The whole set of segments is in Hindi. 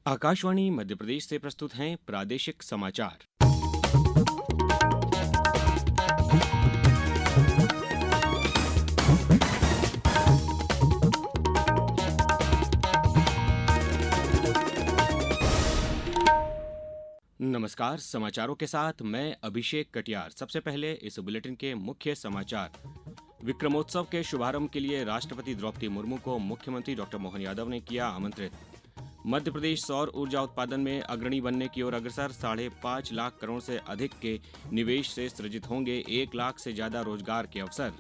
आकाशवाणी मध्य प्रदेश से प्रस्तुत हैं प्रादेशिक समाचार। नमस्कार, समाचारों के साथ मैं अभिषेक कटियार। सबसे पहले इस बुलेटिन के मुख्य समाचार। विक्रमोत्सव के शुभारंभ के लिए राष्ट्रपति द्रौपदी मुर्मू को मुख्यमंत्री डॉ मोहन यादव ने किया आमंत्रित। मध्य प्रदेश सौर ऊर्जा उत्पादन में अग्रणी बनने की ओर अग्रसर। 5.5 लाख करोड़ से अधिक के निवेश से सृजित होंगे 1 लाख से ज्यादा रोजगार के अवसर।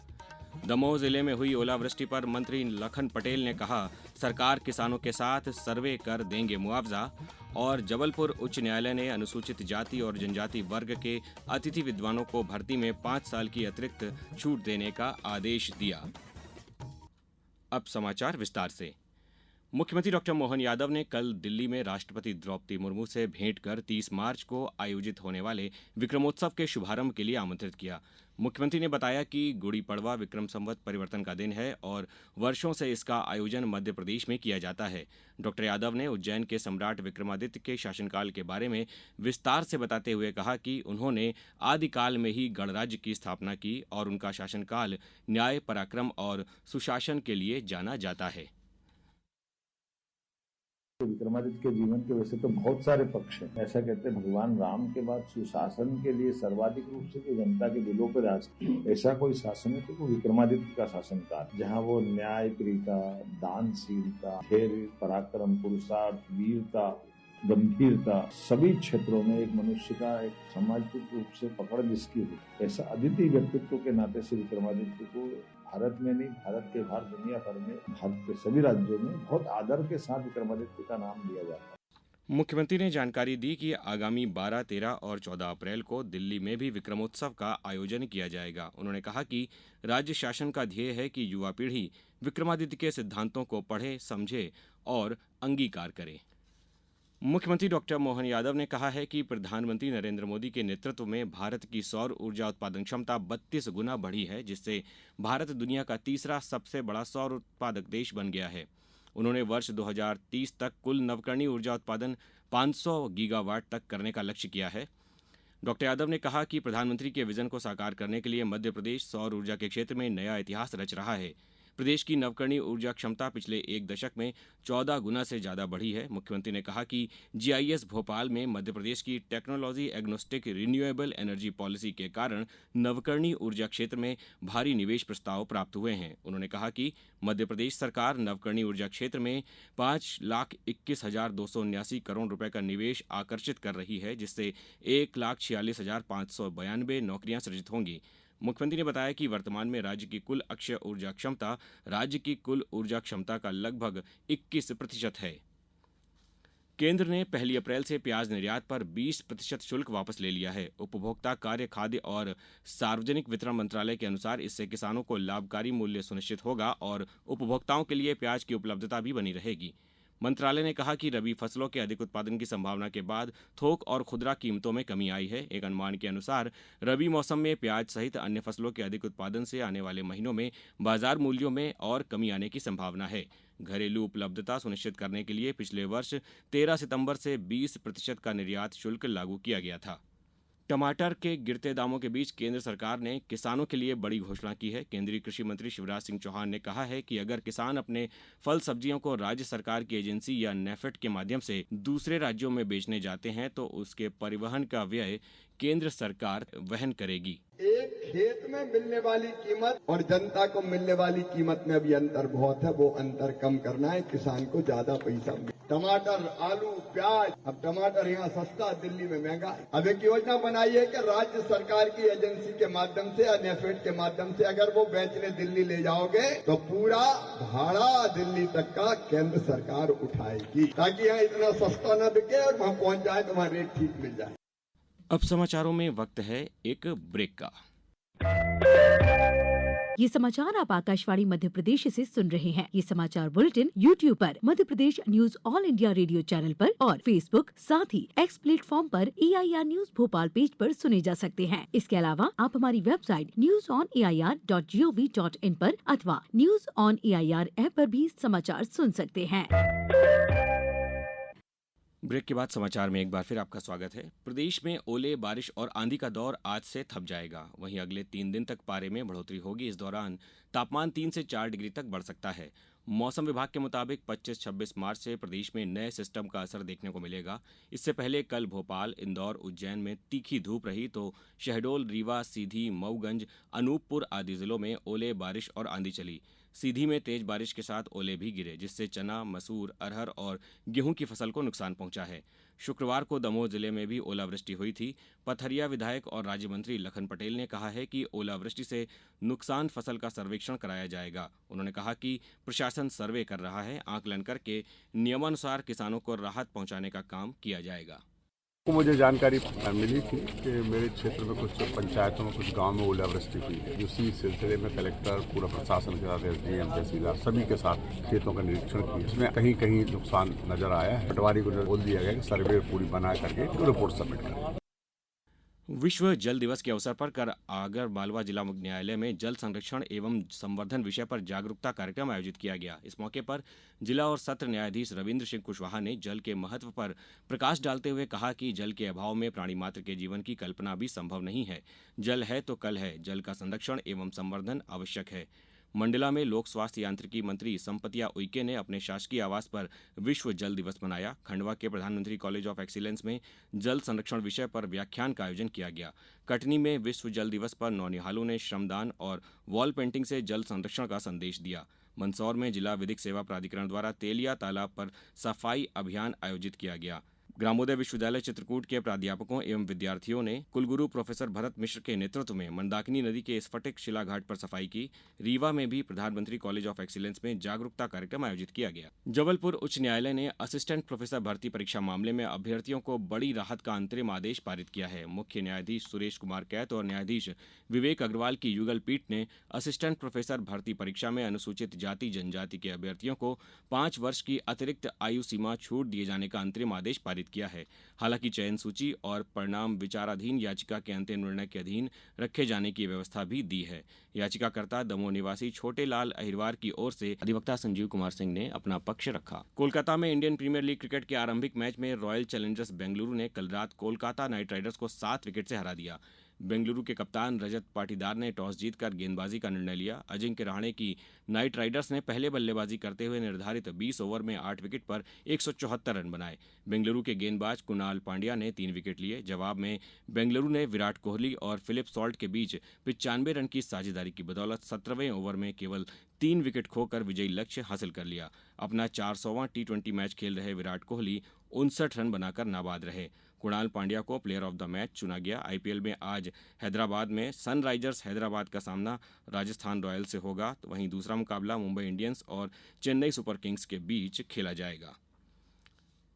दमोह जिले में हुई ओलावृष्टि पर मंत्री लखन पटेल ने कहा, सरकार किसानों के साथ सर्वे कर देंगे मुआवजा। और जबलपुर उच्च न्यायालय ने अनुसूचित जाति और जनजाति वर्ग के अतिथि विद्वानों को भर्ती में 5 साल की अतिरिक्त छूट देने का आदेश दिया। अब समाचार विस्तार से। मुख्यमंत्री डॉ मोहन यादव ने कल दिल्ली में राष्ट्रपति द्रौपदी मुर्मू से भेंट कर 30 मार्च को आयोजित होने वाले विक्रमोत्सव के शुभारंभ के लिए आमंत्रित किया। मुख्यमंत्री ने बताया कि गुड़ी पड़वा विक्रम संवत परिवर्तन का दिन है और वर्षों से इसका आयोजन मध्य प्रदेश में किया जाता है। डॉ यादव ने उज्जैन के सम्राट विक्रमादित्य के शासनकाल के बारे में विस्तार से बताते हुए कहा कि उन्होंने आदिकाल में ही गणराज्य की स्थापना की और उनका शासनकाल न्याय, पराक्रम और सुशासन के लिए जाना जाता है। विक्रमादित्य के जीवन के वैसे तो बहुत सारे पक्ष हैं। ऐसा कहते हैं भगवान राम के बाद सुशासन के लिए सर्वाधिक रूप से जो जनता के दिलों पर राज किया, ऐसा कोई शासन है तो वो विक्रमादित्य का शासनकाल, जहाँ वो न्याय, प्रियता, दानशीलता, धैर्य, पराक्रम, पुरुषार्थ, वीरता, गंभीरता सभी क्षेत्रों में एक मनुष्य का एक सामाजिक रूप से पकड़ जिसकी हुई, ऐसा अद्वितीय व्यक्तित्व के नाते से विक्रमादित्य को भारत में नहीं, भारत के बाहर दुनिया भर में, भारत के सभी राज्यों में बहुत आदर के साथ विक्रमादित्य का नाम दिया जाता है। मुख्यमंत्री ने जानकारी दी कि आगामी 12, 13 और 14 अप्रैल को दिल्ली में भी विक्रमोत्सव का आयोजन किया जाएगा। उन्होंने कहा कि राज्य शासन का ध्येय है कि युवा पीढ़ी विक्रमादित्य के सिद्धांतों को पढ़े, समझे और अंगीकार करे। मुख्यमंत्री डॉ मोहन यादव ने कहा है कि प्रधानमंत्री नरेंद्र मोदी के नेतृत्व में भारत की सौर ऊर्जा उत्पादन क्षमता 32 गुना बढ़ी है, जिससे भारत दुनिया का तीसरा सबसे बड़ा सौर उत्पादक देश बन गया है। उन्होंने वर्ष 2030 तक कुल नवकरणीय ऊर्जा उत्पादन 500 गीगावाट तक करने का लक्ष्य किया है। डॉ यादव ने कहा कि प्रधानमंत्री के विजन को साकार करने के लिए मध्य प्रदेश सौर ऊर्जा के क्षेत्र में नया इतिहास रच रहा है। प्रदेश की नवकरणीय ऊर्जा क्षमता पिछले 1 दशक में 14 गुना से ज्यादा बढ़ी है। मुख्यमंत्री ने कहा कि जीआईएस भोपाल में मध्य प्रदेश की technology agnostic renewable energy policy के कारण नवकरणीय ऊर्जा क्षेत्र में भारी निवेश प्रस्ताव प्राप्त हुए हैं। उन्होंने कहा कि मध्य प्रदेश सरकार नवकरणीय ऊर्जा क्षेत्र में 5,21,279 करोड़ रुपए का निवेश आकर्षित कर रही है, जिससे 1,46,592 नौकरियां सृजित होंगी। मुख्यमंत्री ने बताया कि वर्तमान में राज्य की कुल अक्षय ऊर्जा क्षमता राज्य की कुल ऊर्जा क्षमता का लगभग 21% है। केंद्र ने 1 अप्रैल से प्याज निर्यात पर 20% शुल्क वापस ले लिया है। उपभोक्ता कार्य, खाद्य और सार्वजनिक वितरण मंत्रालय के अनुसार इससे किसानों को लाभकारी मूल्य सुनिश्चित होगा और उपभोक्ताओं के लिए प्याज की उपलब्धता भी बनी रहेगी। मंत्रालय ने कहा कि रबी फसलों के अधिक उत्पादन की संभावना के बाद थोक और खुदरा कीमतों में कमी आई है। एक अनुमान के अनुसार रबी मौसम में प्याज सहित अन्य फसलों के अधिक उत्पादन से आने वाले महीनों में बाजार मूल्यों में और कमी आने की संभावना है। घरेलू उपलब्धता सुनिश्चित करने के लिए पिछले वर्ष 13 सितंबर से 20% का निर्यात शुल्क लागू किया गया था। टमाटर के गिरते दामों के बीच केंद्र सरकार ने किसानों के लिए बड़ी घोषणा की है। केंद्रीय कृषि मंत्री शिवराज सिंह चौहान ने कहा है कि अगर किसान अपने फल सब्जियों को राज्य सरकार की एजेंसी या नेफेड के माध्यम से दूसरे राज्यों में बेचने जाते हैं तो उसके परिवहन का व्यय केंद्र सरकार वहन करेगी। एक खेत में मिलने वाली कीमत और जनता को मिलने वाली कीमत में अभी अंतर बहुत है, वो अंतर कम करना है, किसान को ज्यादा पैसा मिले। टमाटर, आलू, प्याज, अब टमाटर यहाँ सस्ता, दिल्ली में महंगा है। अब एक योजना बनाई है कि राज्य सरकार की एजेंसी के माध्यम से या नेफेड के माध्यम से अगर वो बेचने दिल्ली ले जाओगे तो पूरा भाड़ा दिल्ली तक का केंद्र सरकार उठाएगी, ताकि यहाँ इतना सस्ता न बिके और वहाँ पहुंच जाए तो वहाँ रेट ठीक मिल जाए। अब समाचारों में वक्त है एक ब्रेक का। ये समाचार आप आकाशवाणी मध्य प्रदेश से सुन रहे हैं। ये समाचार बुलेटिन YouTube पर Madhya Pradesh news all India radio channel पर और Facebook साथ ही X प्लेटफॉर्म पर AIR न्यूज भोपाल पेज पर सुने जा सकते हैं। इसके अलावा आप हमारी वेबसाइट newsonair.gov.in पर अथवा न्यूज ऑन AIR ऐप पर भी समाचार सुन सकते हैं। ब्रेक के बाद समाचार में एक बार फिर आपका स्वागत है। प्रदेश में ओले, बारिश और आंधी का दौर आज से थम जाएगा। वहीं अगले 3 दिन तक पारे में बढ़ोतरी होगी। इस दौरान तापमान 3 से 4 डिग्री तक बढ़ सकता है। मौसम विभाग के मुताबिक 25-26 मार्च से प्रदेश में नए सिस्टम का असर देखने को मिलेगा। इससे पहले कल भोपाल, इंदौर, उज्जैन में तीखी धूप रही तो शहडोल, रीवा, सीधी, मऊगंज, अनूपपुर आदि जिलों में ओले, बारिश और आंधी चली। सीधी में तेज बारिश के साथ ओले भी गिरे, जिससे चना, मसूर, अरहर और गेहूं की फसल को नुकसान पहुंचा है। शुक्रवार को दमोह जिले में भी ओलावृष्टि हुई थी। पथरिया विधायक और राज्य मंत्री लखन पटेल ने कहा है कि ओलावृष्टि से नुकसान फसल का सर्वेक्षण कराया जाएगा। उन्होंने कहा कि प्रशासन सर्वे कर रहा है, आकलन करके नियमानुसार किसानों को राहत पहुंचाने का काम किया जाएगा। मुझे जानकारी मिली थी कि मेरे क्षेत्र में कुछ पंचायतों में, कुछ गांव में ओलावृष्टि हुई है। उसी सिलसिले में कलेक्टर, पूरा प्रशासन के साथ एसडीएम, तहसीलदार सभी के साथ खेतों का निरीक्षण किया। इसमें कहीं कहीं नुकसान नजर आया है। पटवारी को बोल दिया गया कि सर्वे पूरी बना करके रिपोर्ट सबमिट करें। विश्व जल दिवस के अवसर पर कल आगर मालवा जिला न्यायालय में जल संरक्षण एवं संवर्धन विषय पर जागरूकता कार्यक्रम आयोजित किया गया। इस मौके पर जिला और सत्र न्यायाधीश रविंद्र सिंह कुशवाहा ने जल के महत्व पर प्रकाश डालते हुए कहा कि जल के अभाव में प्राणी मात्र के जीवन की कल्पना भी संभव नहीं है। जल है तो कल है। जल का संरक्षण एवं संवर्धन आवश्यक है। मंडला में लोक स्वास्थ्य यांत्रिकी मंत्री संपतिया उइके ने अपने शासकीय आवास पर विश्व जल दिवस मनाया। खंडवा के प्रधानमंत्री कॉलेज ऑफ एक्सीलेंस में जल संरक्षण विषय पर व्याख्यान का आयोजन किया गया। कटनी में विश्व जल दिवस पर नौनिहालों ने श्रमदान और वॉल पेंटिंग से जल संरक्षण का संदेश दिया। मंदसौर में जिला विधिक सेवा प्राधिकरण द्वारा तेलिया तालाब पर सफाई अभियान आयोजित किया गया। ग्रामोदय विश्वविद्यालय चित्रकूट के प्राध्यापकों एवं विद्यार्थियों ने कुलगुरु प्रोफेसर भरत मिश्र के नेतृत्व में मंदाकिनी नदी के स्फटिक शिला घाट पर सफाई की। रीवा में भी प्रधानमंत्री कॉलेज ऑफ एक्सीलेंस में जागरूकता कार्यक्रम आयोजित किया गया। जबलपुर उच्च न्यायालय ने असिस्टेंट प्रोफेसर भर्ती परीक्षा मामले में अभ्यर्थियों को बड़ी राहत का अंतरिम आदेश पारित किया है। मुख्य न्यायाधीश सुरेश कुमार कैत और न्यायाधीश विवेक अग्रवाल की युगल पीठ ने असिस्टेंट प्रोफेसर भर्ती परीक्षा में अनुसूचित जाति जनजाति के अभ्यर्थियों को 5 वर्ष की अतिरिक्त आयु सीमा छूट दिए जाने का अंतरिम आदेश पारित किया है। हालांकि चयन सूची और परिणाम विचाराधीन याचिका के अंतिम निर्णय के अधीन रखे जाने की व्यवस्था भी दी है। याचिकाकर्ता दमोह निवासी छोटे लाल अहिरवार की ओर से अधिवक्ता संजीव कुमार सिंह ने अपना पक्ष रखा। कोलकाता में इंडियन प्रीमियर लीग क्रिकेट के आरंभिक मैच में रॉयल चैलेंजर्स बेंगलुरु ने कल रात कोलकाता नाइट राइडर्स को 7 विकेट से हरा दिया। बेंगलुरु के कप्तान रजत पाटीदार ने टॉस जीतकर गेंदबाजी का निर्णय लिया। अजिंक्य रहाणे की नाइट राइडर्स ने पहले बल्लेबाजी करते हुए निर्धारित 20 ओवर में 8 विकेट पर 174 रन बनाए। बेंगलुरु के गेंदबाज कुणाल पांड्या ने 3 विकेट लिए। जवाब में बेंगलुरु ने विराट कोहली और फिलिप सॉल्ट के बीच 95 रन की साझेदारी की बदौलत 17वें ओवर में केवल 3 विकेट खोकर विजयी लक्ष्य हासिल कर लिया। अपना 400वां T20 मैच खेल रहे विराट कोहली 59 रन बनाकर नाबाद रहे। कुणाल पांड्या को प्लेयर ऑफ द मैच चुना गया। आईपीएल में आज हैदराबाद में सनराइजर्स हैदराबाद का सामना राजस्थान रॉयल्स से होगा। तो वहीं दूसरा मुकाबला मुंबई इंडियंस और चेन्नई सुपर किंग्स के बीच खेला जाएगा।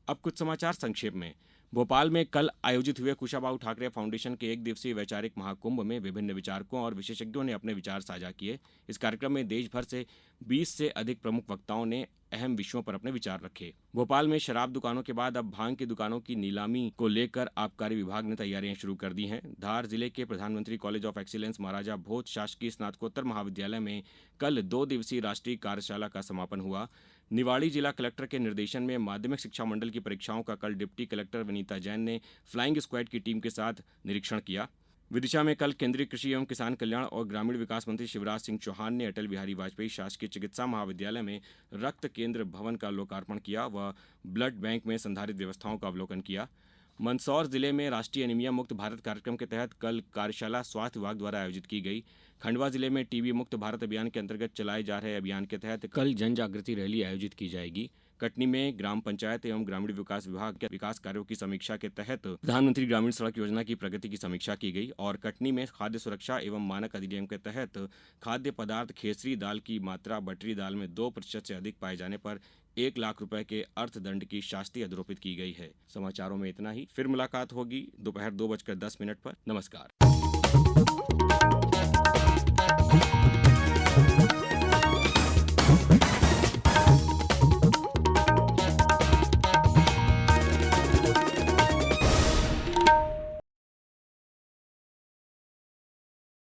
अब कुछ समाचार संक्षेप में। भोपाल में कल आयोजित हुए कुशाभाऊ ठाकरे फाउंडेशन के 1 दिवसीय वैचारिक महाकुंभ में विभिन्न विचारकों और विशेषज्ञों ने अपने विचार साझा किए। इस कार्यक्रम में देश भर से 20 से अधिक प्रमुख वक्ताओं ने अहम विषयों पर अपने विचार रखे। भोपाल में शराब दुकानों के बाद अब भांग की दुकानों की नीलामी को लेकर आबकारी विभाग ने तैयारियां शुरू कर दी हैं। धार जिले के प्रधानमंत्री कॉलेज ऑफ एक्सीलेंस महाराजा भोज शासकीय स्नातकोत्तर महाविद्यालय में कल 2 दिवसीय राष्ट्रीय कार्यशाला का समापन हुआ। निवाड़ी जिला कलेक्टर के निर्देशन में माध्यमिक शिक्षा मंडल की परीक्षाओं का कल डिप्टी कलेक्टर विनीता जैन ने फ्लाइंग स्क्वाड की टीम के साथ निरीक्षण किया। विदिशा में कल केंद्रीय कृषि एवं किसान कल्याण और ग्रामीण विकास मंत्री शिवराज सिंह चौहान ने अटल बिहारी वाजपेयी शासकीय चिकित्सा महाविद्यालय में रक्त केंद्र भवन का लोकार्पण किया व ब्लड बैंक में संधारित व्यवस्थाओं का अवलोकन किया। मंदसौर जिले में राष्ट्रीय एनीमिया मुक्त भारत कार्यक्रम के तहत कल कार्यशाला स्वास्थ्य विभाग द्वारा आयोजित की गई। खंडवा जिले में टीबी मुक्त भारत अभियान के अंतर्गत चलाए जा रहे अभियान के तहत कल जन जागृति रैली आयोजित की जाएगी। कटनी में ग्राम पंचायत एवं ग्रामीण विकास विभाग के विकास कार्यों की समीक्षा के तहत प्रधानमंत्री ग्रामीण सड़क योजना की प्रगति की समीक्षा की गई और कटनी में खाद्य सुरक्षा एवं मानक अधिनियम के तहत खाद्य पदार्थ खेसरी दाल की मात्रा बटरी दाल में 2% से अधिक पाए जाने पर 1 लाख रुपए के अर्थदंड की शास्ति आरोपित की गई है। समाचारों में इतना ही। फिर मुलाकात होगी दोपहर 2:10 पर। नमस्कार।